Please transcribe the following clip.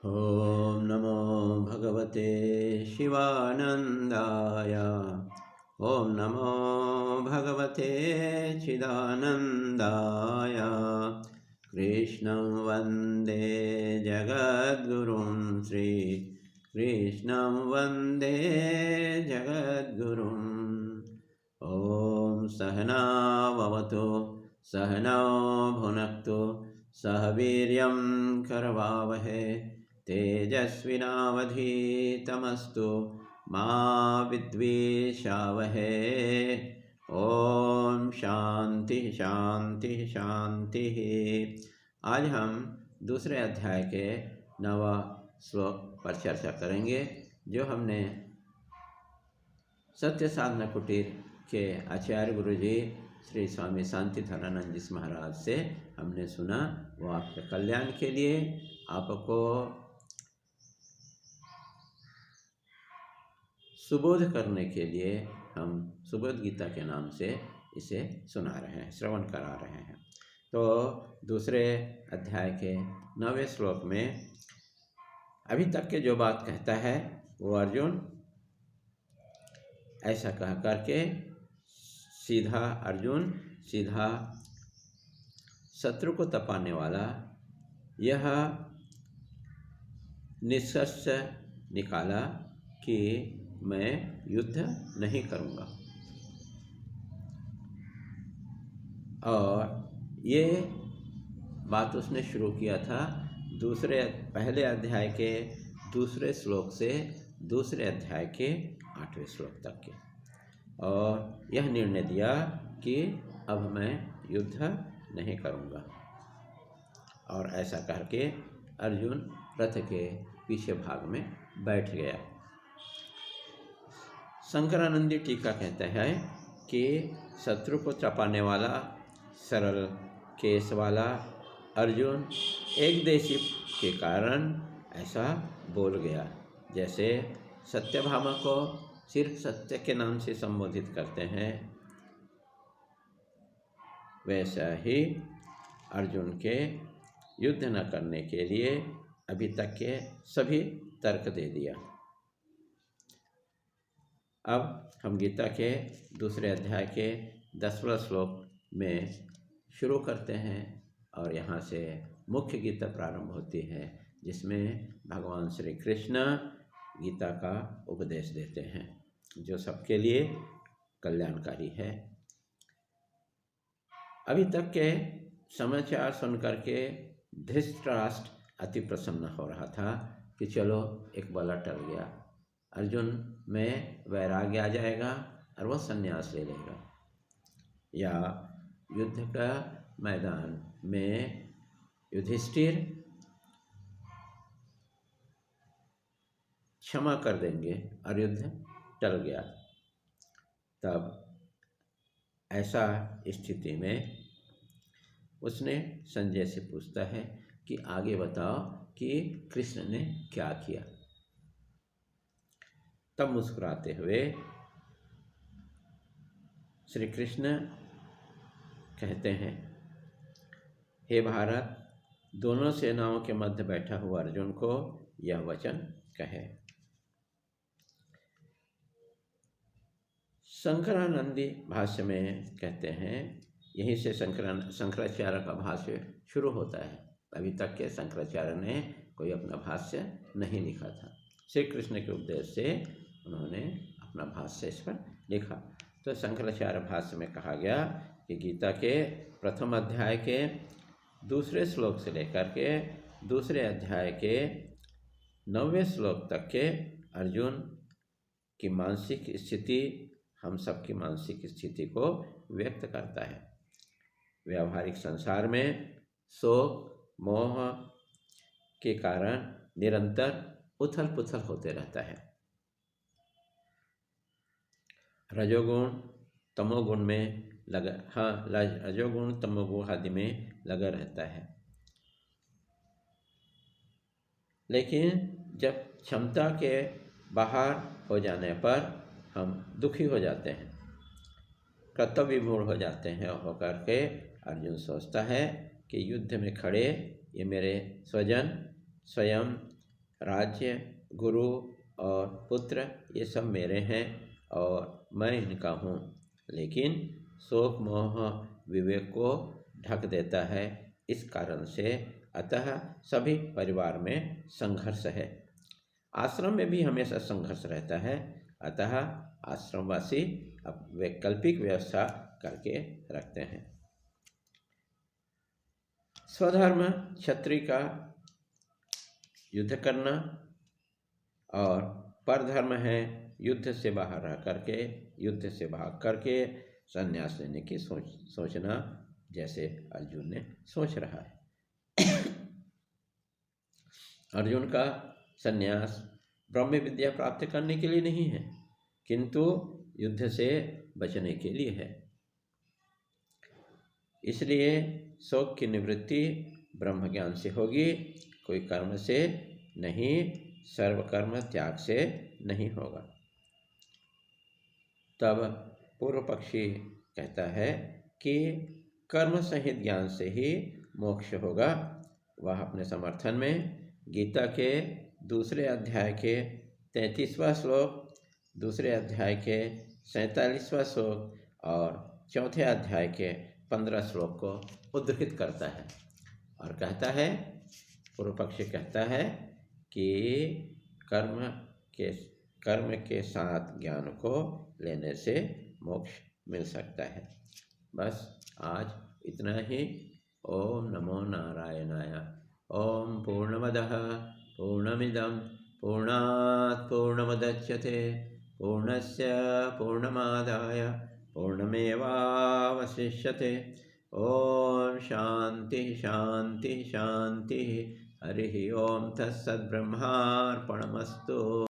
ॐ नमो भगवते शिवानन्दाय। ॐ नमो भगवते चिदानन्दाय। कृष्णं वन्दे जगद्गुरुं श्रीकृष्णं वन्दे जगद्गुरुम्। ॐ सहना भवतु सहनौ भुनक्तु सह वीर्यं करवावहै तेजस्विनावधीतमस्तु मा विद्विषावहै। ओम शांति शांति शांति। आज हम दूसरे अध्याय के 9वां श्लोक पर चर्चा करेंगे, जो हमने सत्य साधना कुटीर के आचार्य गुरुजी श्री स्वामी शांति धरानंद जी महाराज से हमने सुना। वो आपके कल्याण के लिए, आपको सुबोध करने के लिए हम सुबोध गीता के नाम से इसे सुना रहे हैं, श्रवण करा रहे हैं। तो दूसरे अध्याय के 9वें श्लोक में अभी तक के जो बात कहता है वो अर्जुन ऐसा कह करके सीधा शत्रु को तपाने वाला यह निष्कर्ष निकाला कि मैं युद्ध नहीं करूँगा। और ये बात उसने शुरू किया था पहले अध्याय के दूसरे श्लोक से दूसरे अध्याय के 8वें श्लोक तक के, और यह निर्णय दिया कि अब मैं युद्ध नहीं करूँगा। और ऐसा करके अर्जुन रथ के पीछे भाग में बैठ गया। शंकरानंदी टीका कहता है कि शत्रु को तपाने वाला सरल केस वाला अर्जुन एकदेशी के कारण ऐसा बोल गया। जैसे सत्यभामा को सिर्फ सत्य के नाम से संबोधित करते हैं, वैसा ही अर्जुन के युद्ध न करने के लिए अभी तक के सभी तर्क दे दिया। अब हम गीता के दूसरे अध्याय के 10वां श्लोक में शुरू करते हैं, और यहाँ से मुख्य गीता प्रारंभ होती है, जिसमें भगवान श्री कृष्ण गीता का उपदेश देते हैं, जो सबके लिए कल्याणकारी है। अभी तक के समाचार सुनकर के धृतराष्ट्र अति प्रसन्न हो रहा था कि चलो एक बला टल गया, अर्जुन में वैराग्य आ जाएगा और वह संन्यास ले लेगा, या युद्ध का मैदान में युधिष्ठिर क्षमा कर देंगे और युद्ध टल गया। तब ऐसा स्थिति में उसने संजय से पूछता है कि आगे बताओ कि कृष्ण ने क्या किया। तब मुस्कुराते हुए श्री कृष्ण कहते हैं, हे भारत, दोनों सेनाओं के मध्य बैठा हुआ अर्जुन को यह वचन कहे। शंकरानंदी भाष्य में कहते हैं, यहीं से शंकराचार्य का भाष्य शुरू होता है। अभी तक के शंकराचार्य ने कोई अपना भाष्य नहीं लिखा था। श्री कृष्ण के उपदेश से उन्होंने अपना भाष्य इस पर लिखा। तो शंकराचार्य भाष्य में कहा गया कि गीता के प्रथम अध्याय के दूसरे श्लोक से लेकर के दूसरे अध्याय के 9वें श्लोक तक के अर्जुन की मानसिक स्थिति हम सबकी मानसिक स्थिति को व्यक्त करता है। व्यावहारिक संसार में शोक मोह के कारण निरंतर उथल पुथल होते रहता है। रजोगुण तमोगुण में रजोगुण तमोगुण आदि में लगा रहता है। लेकिन जब क्षमता के बाहर हो जाने पर हम दुखी हो जाते हैं, कर्तव्य विमूढ़ हो जाते हैं। होकर के अर्जुन सोचता है कि युद्ध में खड़े ये मेरे स्वजन स्वयं राज्य, गुरु और पुत्र ये सब मेरे हैं और मैं इनका हूँ। लेकिन शोक मोह विवेक को ढक देता है। इस कारण से अतः सभी परिवार में संघर्ष है। आश्रम में भी हमेशा संघर्ष रहता है। अतः आश्रमवासी अब वैकल्पिक व्यवस्था करके रखते हैं। स्वधर्म क्षत्रिय का युद्ध करना और परधर्म है युद्ध से बाहर रह करके, युद्ध से भाग करके संन्यास लेने की सोचना, जैसे अर्जुन ने सोच रहा है। अर्जुन का संन्यास ब्रह्म विद्या प्राप्त करने के लिए नहीं है, किंतु युद्ध से बचने के लिए है। इसलिए शोक की निवृत्ति ब्रह्म ज्ञान से होगी, कोई कर्म से नहीं, सर्वकर्म त्याग से नहीं होगा। तब पूर्व पक्षी कहता है कि कर्म सहित ज्ञान से ही मोक्ष होगा। वह अपने समर्थन में गीता के दूसरे अध्याय के 33वां श्लोक, दूसरे अध्याय के 47वां श्लोक और चौथे अध्याय के 15 श्लोक को उद्धृत करता है और कहता है, पूर्व पक्षी कहता है कि कर्म के साथ ज्ञान को लेने से मोक्ष मिल सकता है। बस आज इतना ही। ओम नमो नारायणाय। ओम पूर्णमदः पूर्णमिदं पूर्णात् पूर्णमुदच्यते पूर्णस्य पूर्णमादाय पूर्णमेवावशिष्यते। ओम शांति शांति शांति। हरि ओम तत्सत् ब्रह्मार्पणमस्तु।